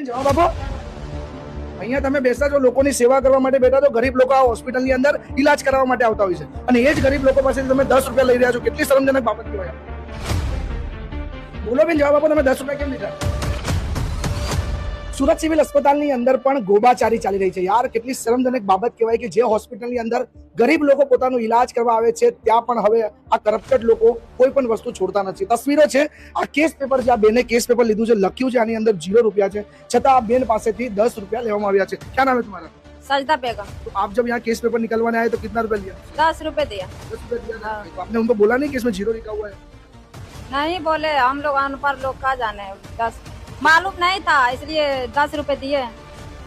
બેન જવાબ આપો. અહીંયા તમે બેસા છો, લોકોની સેવા કરવા માટે બેઠા તો ગરીબ લોકો આ હોસ્પિટલની અંદર ઈલાજ કરાવવા માટે આવતા હોય છે અને એ જ ગરીબ લોકો પાસેથી તમે 10 રૂપિયા લઈ રહ્યા છો. કેટલી શરમજનક બાબત કહેવાય. બોલો બેન જવાબ આપો, તમે 10 રૂપિયા કેમ લીધા? સુરત સિવિલ અસ્પતાલની અંદર પણ ગોબાચારી ચાલી રહી છે યાર. કેટલી શરમજનક બાબત કહેવાય કે જે હોસ્પિટલની અંદર ગરીબ લોકો પોતાનો ઈલાજ કરવા આવે છે ત્યાં પણ હવે આ કરપ્ટેડ લોકો કોઈ પણ વસ્તુ છોડતા નથી. તસવીરો છે, આ કેસ પેપર છે, આ બેને કેસ પેપર લીધું છે, લખ્યું છે આની અંદર 0 રૂપિયા છે, છતાં આ બેન પાસેથી 10 રૂપિયા લેવામાં આવ્યા છે. क्या नाम है तुम्हारा? सजदा बेगम। तो आप जब यहाँ केस पेपर निकलवाने आए तो कितना रुपया लिया? 10 रुपए दिया। 10 रुपया दिया ना? तो आपने उनको बोला नहीं कि इसमें 0 लिखा हुआ है? नहीं बोले, हम लोग अनपढ़ लोग का जाने 10 मालूम नहीं था इसलिए 10 रुपए दिए।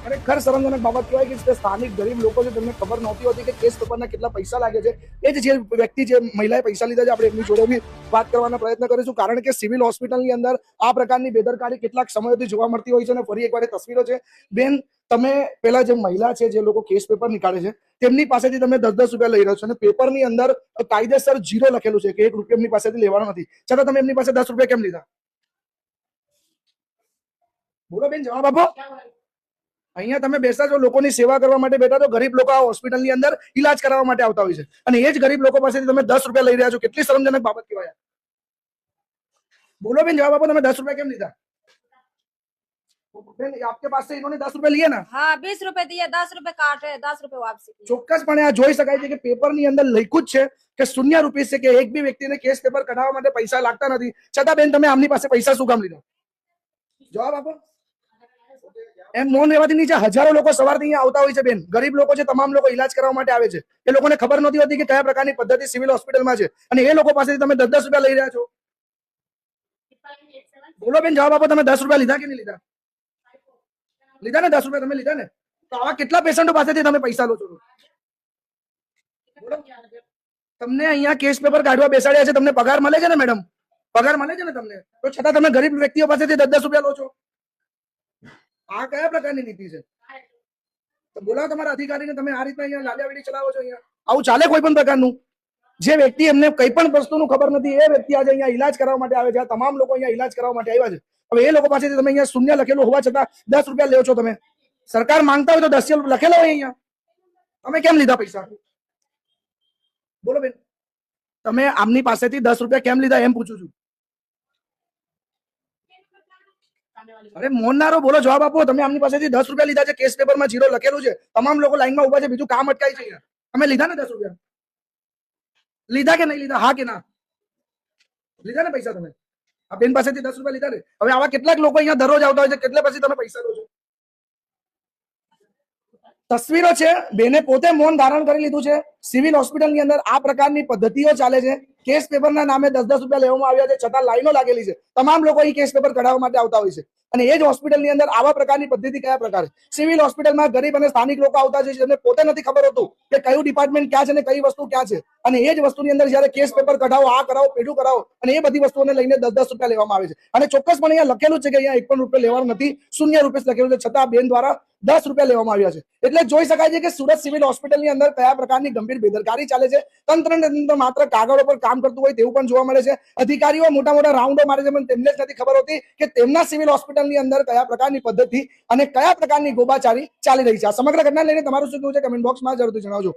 ખરેખર શરમજનક બાબત કહેવાય કે જે સ્થાનિક ગરીબ લોકો છે તેમને ખબર નહોતી હોતી કે કેસ પેપરના કેટલા પૈસા લાગે છે. એ જ જે વ્યક્તિ જે મહિલાએ પૈસા લીધા છે આપણે એમની જોડે બી વાત કરવાનો પ્રયત્ન કરીશું, કારણ કે સિવિલ હોસ્પિટલની અંદર આ પ્રકારની બેદરકારી કેટલાક સમયોથી જોવા મળતી હોય છે. અને ફરી એકવાર તસવીરો છે. બેન, તમે પેલા જે મહિલા છે જે લોકો કેસ પેપર નીકાળે છે તેમની પાસેથી તમે 10-10 રૂપિયા લઈ રહ્યો છો અને પેપરની અંદર કાયદેસર 0 લખેલું છે કે 1 રૂપિયા એમની પાસેથી લેવાનો નથી, છતાં તમે એમની પાસે 10 રૂપિયા કેમ લીધા? બોલો બેન જવાબ આપો. અહીંયા તમે બેસા છો, લોકોની સેવા કરવા માટે બેઠા તો ગરીબ લોકો આ હોસ્પિટલની અંદર ઈલાજ કરાવવા માટે આવતા હોય છે અને એ જ ગરીબ લોકો પાસેથી તમે 10 રૂપિયા લઈ રહ્યા છો. કેટલી શરમજનક બાબત કહેવાય. બોલો બેન જવાબ આપો, તમે 10 રૂપિયા કેમ લીધા? બેન, आपके पास से इन्होंने 10 रुपए लिए ना? हाँ 20 रुपए दिए, 10 रुपए काटे, 10 रुपए वापसी किए। ચોક્કસપણે આ જોઈ શકાય છે કે પેપરની અંદર લખ્યું જ છે કે 0 રૂપિયા છે, કે એક બી વ્યક્તિને કેસ પેપર કઢાવવા માટે પૈસા લાગતા નથી, છતાં બેન તમે આમની પાસે પૈસા શું કામ લીધા? જવાબ આપો. એમ મૌન રહેવાથી નીચે હજારો લોકો સવારથી અહીંયા આવતા હોય છે બેન. ગરીબ લોકો છે, તમામ લોકો ઈલાજ કરવા માટે આવે છે. એ લોકોને ખબર નથી હોતી કે કયા પ્રકારની પદ્ધતિ સિવિલ હોસ્પિટલમાં છે અને એ લોકો પાસેથી તમે 10-10 રૂપિયા લઈ રહ્યા છો. બોલો બેન જવાબ આપો, તમે 10 રૂપિયા લીધા કે નહીં લીધા? લીધા ને? 10 રૂપિયા તમે લીધા ને? તો આવા કેટલા પેશન્ટો પાસેથી તમે પૈસા લો છો? બોલો. તમને અહીંયા કેસ પેપર કાઢવા બેસાડ્યા છે, તમને પગાર મળે છે ને મેડમ? પગાર મળે છે ને તમને? તો છતાં તમે ગરીબ વ્યક્તિઓ પાસેથી 10-10 રૂપિયા લો છો. આ કયા પ્રકારની નીતિ છે? તો બોલાવો તમારા અધિકારીને. તમે આ રીતના અહીંયા લાલિયાવાડી ચલાવો છો. અહીંયા આવું ચાલે કોઈ પણ પ્રકારનું? જે વ્યક્તિ એમને કઈ પણ વસ્તુનું ખબર નથી એ વ્યક્તિ આજે અહીંયા ઈલાજ કરવા માટે આવે છે. આ તમામ લોકો અહીંયા ઈલાજ કરવા માટે આવ્યા છે. હવે એ લોકો પાસેથી તમે અહીંયા 0 લખેલું હોવા છતાં 10 રૂપિયા લ્યો છો તમે. સરકાર માંગતા હોય તો 10 લખેલો હોય અહીંયા, તમે કેમ લીધા પૈસા? બોલો બેન, તમે આમની પાસેથી 10 રૂપિયા કેમ લીધા એમ પૂછું છું. અરે મોનનારો, બોલો જવાબ આપો. તમે આમની પાસેથી 10 રૂપિયા લીધા છે, કેસ પેપરમાં 0 લખેલું છે, તમામ લોકો લાઈનમાં ઉભા છે, બીજું કામ અટકાય છે. તમે લીધા ને 10 રૂપિયા? લીધા કે નહીં લીધા? હા કે ના? લીધા ને પૈસા તમે? આ બેન પાસેથી 10 રૂપિયા લીધા ને? હવે આવા કેટલાક લોકો અહીંયા દરરોજ આવતા હોય છે, કેટલા પછી તમે પૈસા લો છો? તસવીરો છે, બેને પોતે મૌન ધારણ કરી લીધું છે. સિવિલ હોસ્પિટલની અંદર આ પ્રકારની પદ્ધતિઓ ચાલે છે. કેસ પેપરના નામે 10-10 રૂપિયા લેવામાં આવ્યા છે, છતાં લાઈનો લાગેલી છે. તમામ લોકો અહીં કેસ પેપર કઢાવવા માટે આવતા હોય છે અને એ જ હોસ્પિટલની અંદર આવા પ્રકારની પદ્ધતિ કયા પ્રકારે? સિવિલ હોસ્પિટલમાં ગરીબ અને સ્થાનિક લોકો આવતા છે જેમને પોતે નથી ખબર હોતું કે કયું ડિપાર્ટમેન્ટ ક્યાં છે અને કઈ વસ્તુ ક્યાં છે, અને એ જ વસ્તુની અંદર જયારે કેસ પેપર કઢાવો, આ કરાવો, પેઢું કરાવો, અને એ બધી વસ્તુઓને લઈને 10-10 રૂપિયા લેવામાં આવે છે. અને ચોક્કસપણે અહીંયા લખેલું છે કે અહીંયા 1 પણ રૂપિયા લેવાનું નથી, 0 રૂપિયા લખેલું છે, છતાં બેન દ્વારા 10 રૂપિયા લેવામાં આવ્યા છે. એટલે જોઈ શકાય છે કે સુરત સિવિલ હોસ્પિટલની અંદર કયા પ્રકારની ગંભીર બેદરકારી ચાલે છે. તંત્ર માત્ર કાગળો પર કામ કરતું હોય તેવું પણ જોવા મળે છે. અધિકારીઓ મોટા મોટા રાઉન્ડો મારે છે, પણ તેમને જ નથી ખબર હોતી કે તેમના સિવિલ હોસ્પિટલની અંદર કયા પ્રકારની પદ્ધતિ અને કયા પ્રકારની ગોબાચારી ચાલી રહી છે. આ સમગ્ર ઘટના લઈને તમારું શું કહેવું છે કમેન્ટ બોક્સમાં જરૂરથી જણાવજો.